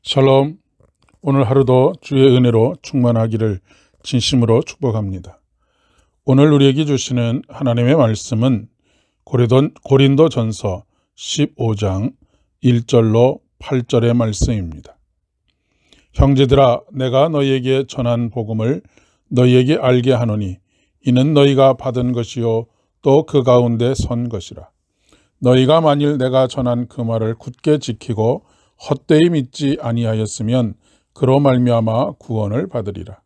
샬롬. 오늘 하루도 주의 은혜로 충만하기를 진심으로 축복합니다. 오늘 우리에게 주시는 하나님의 말씀은 고린도전서 15장 1절로 8절의 말씀입니다. 형제들아, 내가 너희에게 전한 복음을 너희에게 알게 하노니 이는 너희가 받은 것이요 또 그 가운데 선 것이라. 너희가 만일 내가 전한 그 말을 굳게 지키고 헛되이 믿지 아니하였으면 그로 말미암아 구원을 받으리라.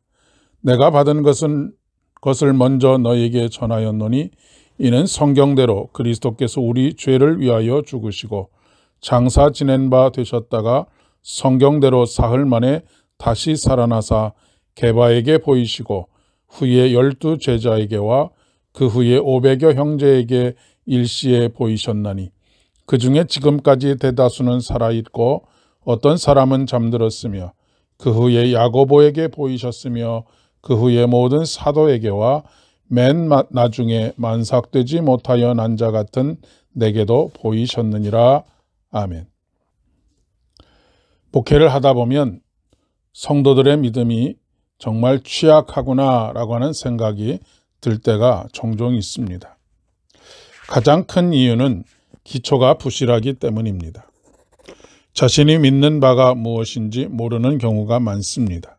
내가 받은 것을 먼저 너희에게 전하였노니 이는 성경대로 그리스도께서 우리 죄를 위하여 죽으시고 장사 지낸 바 되셨다가 성경대로 사흘 만에 다시 살아나사 게바에게 보이시고 후에 12 제자에게와 그 후에 500여 형제에게 일시에 보이셨나니 그 중에 지금까지 대다수는 살아있고 어떤 사람은 잠들었으며 그 후에 야고보에게 보이셨으며 그 후에 모든 사도에게와 맨 나중에 만삭되지 못하여 난 자 같은 내게도 보이셨느니라. 아멘. 목회를 하다 보면 성도들의 믿음이 정말 취약하구나 라고 하는 생각이 들 때가 종종 있습니다. 가장 큰 이유는 기초가 부실하기 때문입니다. 자신이 믿는 바가 무엇인지 모르는 경우가 많습니다.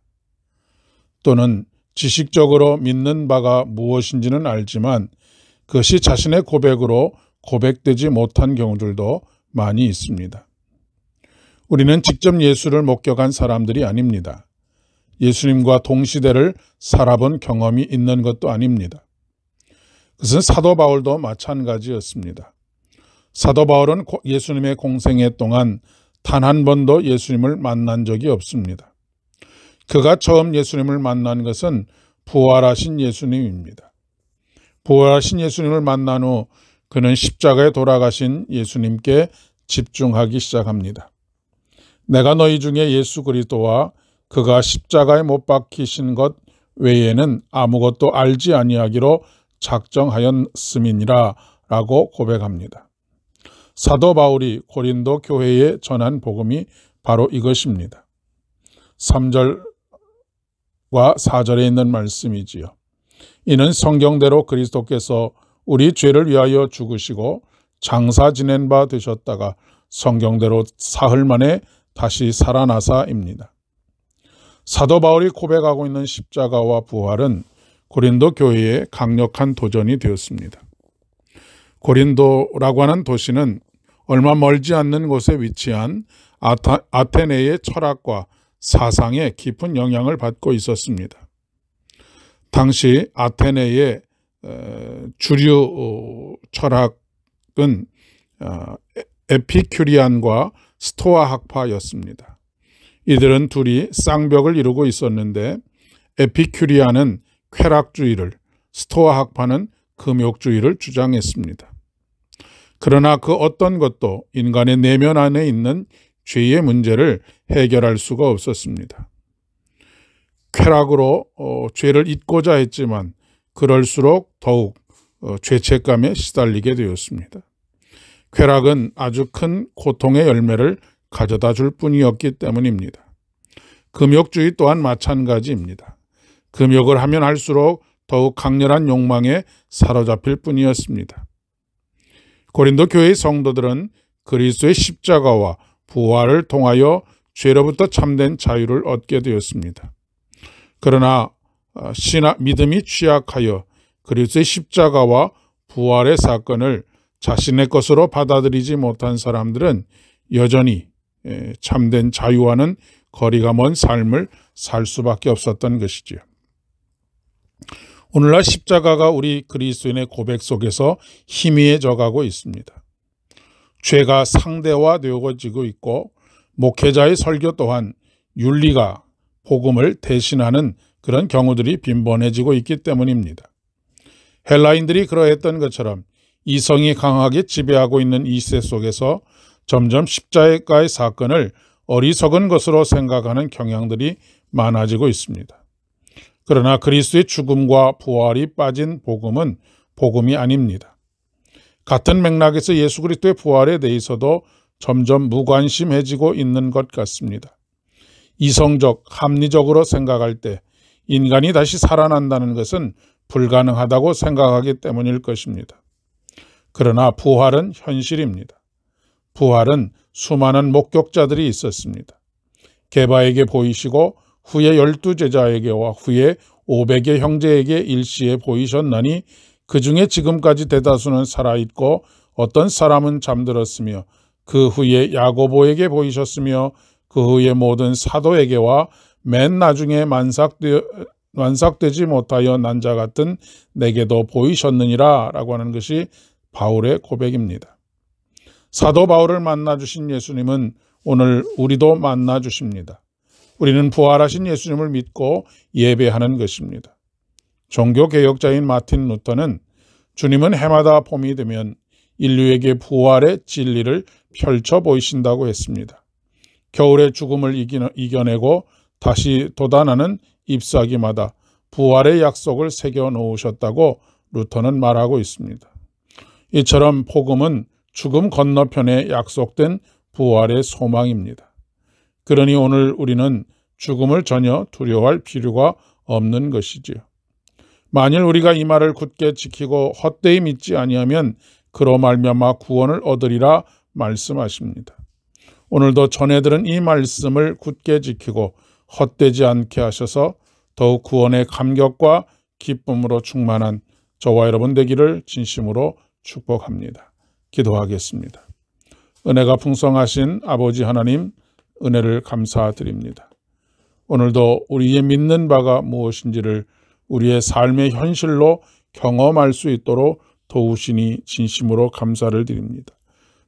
또는 지식적으로 믿는 바가 무엇인지는 알지만 그것이 자신의 고백으로 고백되지 못한 경우들도 많이 있습니다. 우리는 직접 예수를 목격한 사람들이 아닙니다. 예수님과 동시대를 살아본 경험이 있는 것도 아닙니다. 그것은 사도 바울도 마찬가지였습니다. 사도 바울은 예수님의 공생애 동안 단 한 번도 예수님을 만난 적이 없습니다. 그가 처음 예수님을 만난 것은 부활하신 예수님입니다. 부활하신 예수님을 만난 후 그는 십자가에 돌아가신 예수님께 집중하기 시작합니다. 내가 너희 중에 예수 그리스도와 그가 십자가에 못 박히신 것 외에는 아무것도 알지 아니하기로 작정하였음이니라 라고 고백합니다. 사도 바울이 고린도 교회에 전한 복음이 바로 이것입니다. 3절과 4절에 있는 말씀이지요. 이는 성경대로 그리스도께서 우리 죄를 위하여 죽으시고 장사 지낸 바 되셨다가 성경대로 사흘 만에 다시 살아나사입니다. 사도 바울이 고백하고 있는 십자가와 부활은 고린도 교회에 강력한 도전이 되었습니다. 고린도라고 하는 도시는 얼마 멀지 않는 곳에 위치한 아테네의 철학과 사상에 깊은 영향을 받고 있었습니다. 당시 아테네의 주류 철학은 에피큐리안과 스토아 학파였습니다. 이들은 둘이 쌍벽을 이루고 있었는데 에피큐리안은 쾌락주의를, 스토아 학파는 금욕주의를 주장했습니다. 그러나 그 어떤 것도 인간의 내면 안에 있는 죄의 문제를 해결할 수가 없었습니다. 쾌락으로 죄를 잊고자 했지만 그럴수록 더욱 죄책감에 시달리게 되었습니다. 쾌락은 아주 큰 고통의 열매를 가져다 줄 뿐이었기 때문입니다. 금욕주의 또한 마찬가지입니다. 금욕을 하면 할수록 더욱 강렬한 욕망에 사로잡힐 뿐이었습니다. 고린도 교회의 성도들은 그리스도의 십자가와 부활을 통하여 죄로부터 참된 자유를 얻게 되었습니다. 그러나 믿음이 취약하여 그리스도의 십자가와 부활의 사건을 자신의 것으로 받아들이지 못한 사람들은 여전히 참된 자유와는 거리가 먼 삶을 살 수밖에 없었던 것이지요. 오늘날 십자가가 우리 그리스도인의 고백 속에서 희미해져 가고 있습니다. 죄가 상대화되어지고 있고 목회자의 설교 또한 윤리가 복음을 대신하는 그런 경우들이 빈번해지고 있기 때문입니다. 헬라인들이 그러했던 것처럼 이성이 강하게 지배하고 있는 이 시대 속에서 점점 십자가의 사건을 어리석은 것으로 생각하는 경향들이 많아지고 있습니다. 그러나 그리스도의 죽음과 부활이 빠진 복음은 복음이 아닙니다. 같은 맥락에서 예수 그리스도의 부활에 대해서도 점점 무관심해지고 있는 것 같습니다. 이성적, 합리적으로 생각할 때 인간이 다시 살아난다는 것은 불가능하다고 생각하기 때문일 것입니다. 그러나 부활은 현실입니다. 부활은 수많은 목격자들이 있었습니다. 게바에게 보이시고 후에 12제자에게와 후에 500의 형제에게 일시에 보이셨나니 그 중에 지금까지 대다수는 살아있고 어떤 사람은 잠들었으며 그 후에 야고보에게 보이셨으며 그 후에 모든 사도에게와 맨 나중에 만삭되지 못하여 난 자 같은 내게도 보이셨느니라 라고 하는 것이 바울의 고백입니다. 사도 바울을 만나주신 예수님은 오늘 우리도 만나주십니다. 우리는 부활하신 예수님을 믿고 예배하는 것입니다. 종교개혁자인 마틴 루터는 주님은 해마다 봄이 되면 인류에게 부활의 진리를 펼쳐 보이신다고 했습니다. 겨울의 죽음을 이겨내고 다시 돋아나는 잎사귀마다 부활의 약속을 새겨 놓으셨다고 루터는 말하고 있습니다. 이처럼 복음은 죽음 건너편에 약속된 부활의 소망입니다. 그러니 오늘 우리는 죽음을 전혀 두려워할 필요가 없는 것이지요. 만일 우리가 이 말을 굳게 지키고 헛되이 믿지 아니하면 그로 말미암아 구원을 얻으리라 말씀하십니다. 오늘도 전해들은 이 말씀을 굳게 지키고 헛되지 않게 하셔서 더욱 구원의 감격과 기쁨으로 충만한 저와 여러분 되기를 진심으로 축복합니다. 기도하겠습니다. 은혜가 풍성하신 아버지 하나님, 은혜를 감사드립니다. 오늘도 우리의 믿는 바가 무엇인지를 우리의 삶의 현실로 경험할 수 있도록 도우시니 진심으로 감사를 드립니다.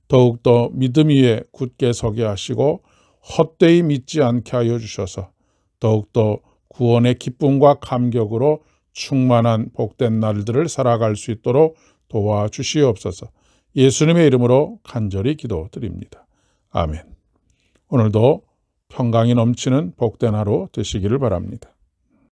더욱더 믿음 위에 굳게 서게 하시고 헛되이 믿지 않게 하여 주셔서 더욱더 구원의 기쁨과 감격으로 충만한 복된 날들을 살아갈 수 있도록 도와주시옵소서. 예수님의 이름으로 간절히 기도드립니다. 아멘. 오늘도 평강이 넘치는 복된 하루 되시기를 바랍니다.